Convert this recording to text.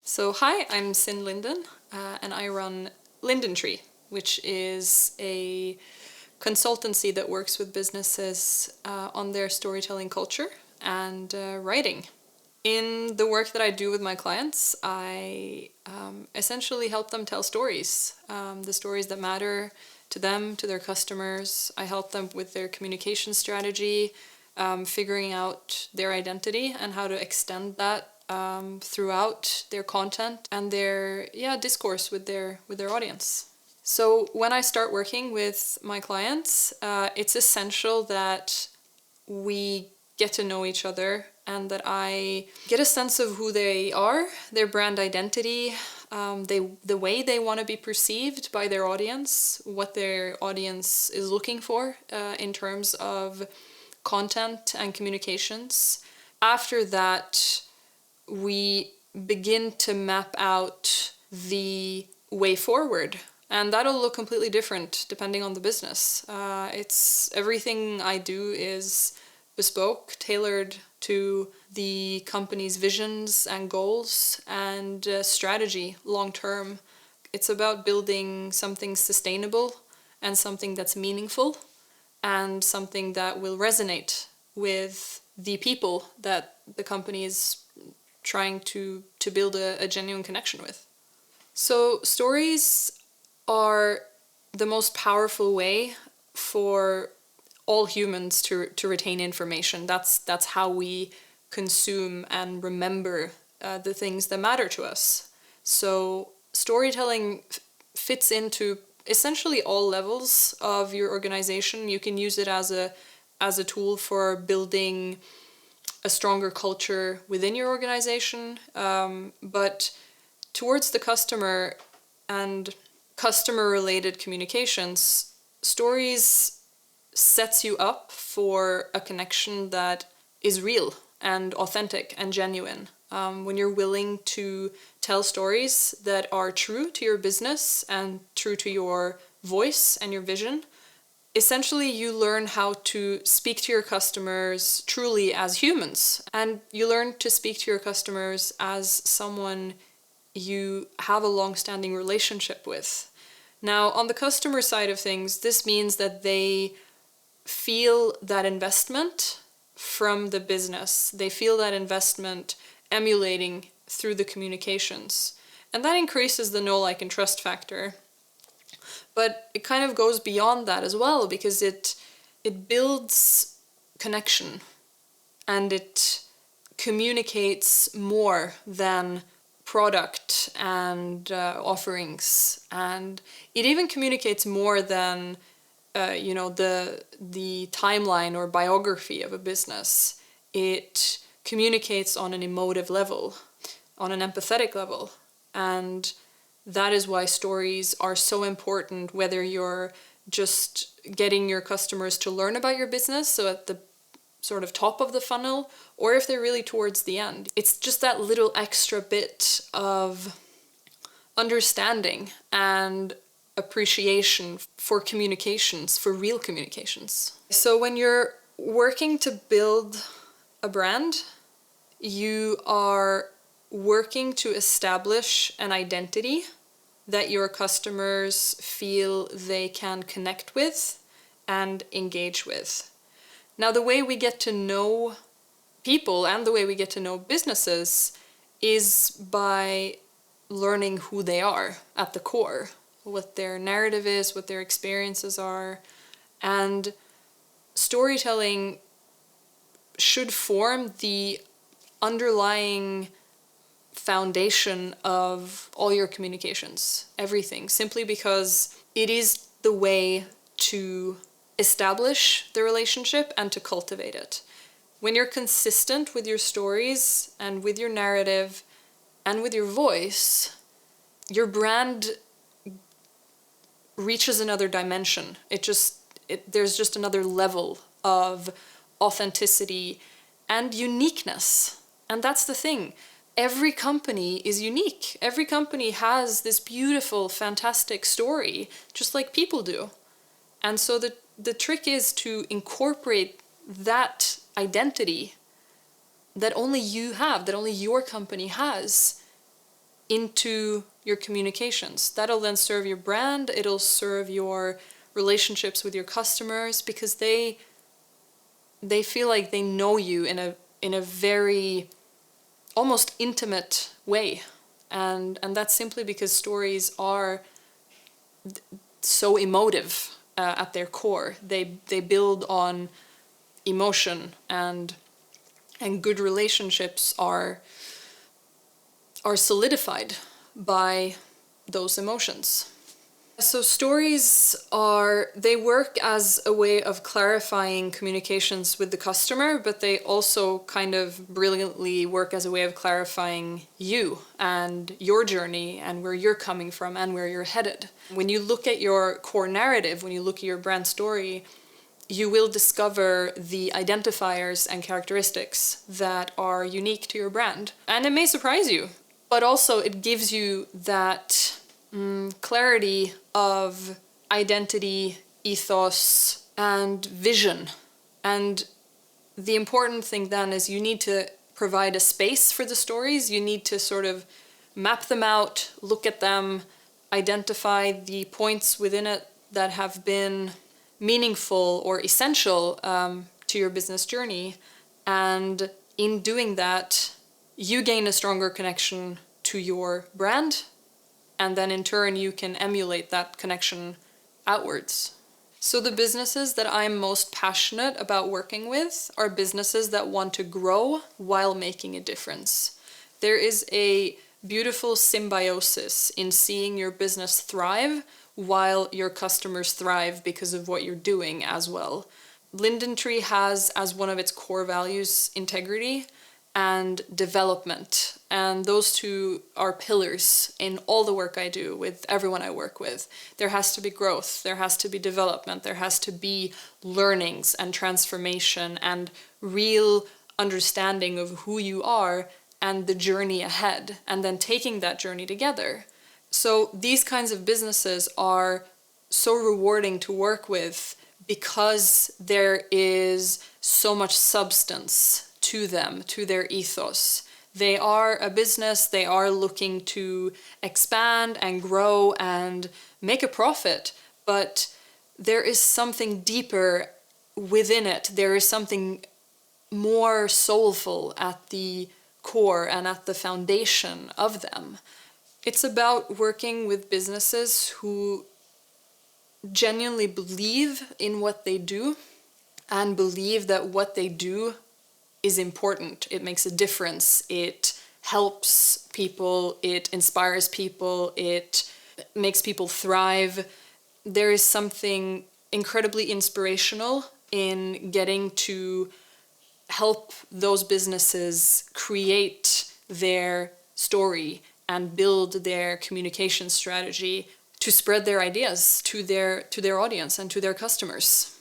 So hi, I'm Synne Linden, and I run Lindentree, which is a consultancy that works with businesses on their storytelling culture and writing. In the work that I do with my clients, I essentially help them tell stories, the stories that matter to them, to their customers. I help them with their communication strategy, figuring out their identity and how to extend that throughout their content and their discourse with their audience. So when I start working with my clients, it's essential that we get to know each other and that I get a sense of who they are, their brand identity, the way they want to be perceived by their audience, what their audience is looking for in terms of content and communications. After that, we begin to map out the way forward, and that'll look completely different depending on the business. It's everything I do is bespoke, tailored to the company's visions and goals and strategy long term. It's about building something sustainable and something that's meaningful and something that will resonate with the people that the company is trying to build a genuine connection with. So stories are the most powerful way for all humans to retain information. That's how we consume and remember the things that matter to us. So storytelling fits into essentially all levels of your organization. You can use it as a tool for building a stronger culture within your organization, but towards the customer and customer-related communications, stories sets you up for a connection that is real and authentic and genuine. When you're willing to tell stories that are true to your business and true to your voice and your vision, essentially you learn how to speak to your customers truly as humans, and you learn to speak to your customers as someone you have a long-standing relationship with. Now, on the customer side of things, this means that they feel that investment from the business. They feel that investment emulating through the communications. And that increases the know, like, and trust factor. But it kind of goes beyond that as well, because it builds connection and it communicates more than product and offerings, and it even communicates more than the timeline or biography of a business. It communicates on an emotive level, on an empathetic level, and that is why stories are so important, whether you're just getting your customers to learn about your business, so at the sort of top of the funnel, or if they're really towards the end. It's just that little extra bit of understanding and appreciation for communications, for real communications. So when you're working to build a brand, you are working to establish an identity that your customers feel they can connect with and engage with. Now, the way we get to know people and the way we get to know businesses is by learning who they are at the core, what their narrative is, what their experiences are, and storytelling should form the underlying foundation of all your communications, everything, simply because it is the way to establish the relationship and to cultivate it. When you're consistent with your stories and with your narrative and with your voice, your brand reaches another dimension. There's just another level of authenticity and uniqueness. And that's the thing. Every company is unique. Every company has this beautiful, fantastic story, just like people do. And so the trick is to incorporate that identity that only you have, that only your company has, into your communications. That'll then serve your brand, it'll serve your relationships with your customers, because they feel like they know you in a very almost intimate way. And that's simply because stories are so emotive at their core. They build on emotion, and good relationships are solidified by those emotions. So stories they work as a way of clarifying communications with the customer, but they also kind of brilliantly work as a way of clarifying you and your journey and where you're coming from and where you're headed. When you look at your core narrative, when you look at your brand story, you will discover the identifiers and characteristics that are unique to your brand. And it may surprise you, but also it gives you that clarity of identity, ethos, and vision. And the important thing then is you need to provide a space for the stories. You need to sort of map them out, look at them, identify the points within it that have been meaningful or essential to your business journey. And in doing that, you gain a stronger connection to your brand, and then in turn you can emulate that connection outwards. So the businesses that I'm most passionate about working with are businesses that want to grow while making a difference. There is a beautiful symbiosis in seeing your business thrive while your customers thrive because of what you're doing as well. Lindentree has as one of its core values integrity and development, and those two are pillars in all the work I do with everyone I work with. There has to be growth, there has to be development, there has to be learnings and transformation and real understanding of who you are and the journey ahead, and then taking that journey together. So these kinds of businesses are so rewarding to work with because there is so much substance to them, to their ethos. They are a business, they are looking to expand and grow and make a profit, but there is something deeper within it. There is something more soulful at the core and at the foundation of them. It's about working with businesses who genuinely believe in what they do and believe that what they do is important. It makes a difference. It helps people. It inspires people. It makes people thrive. There is something incredibly inspirational in getting to help those businesses create their story and build their communication strategy to spread their ideas to their audience and to their customers.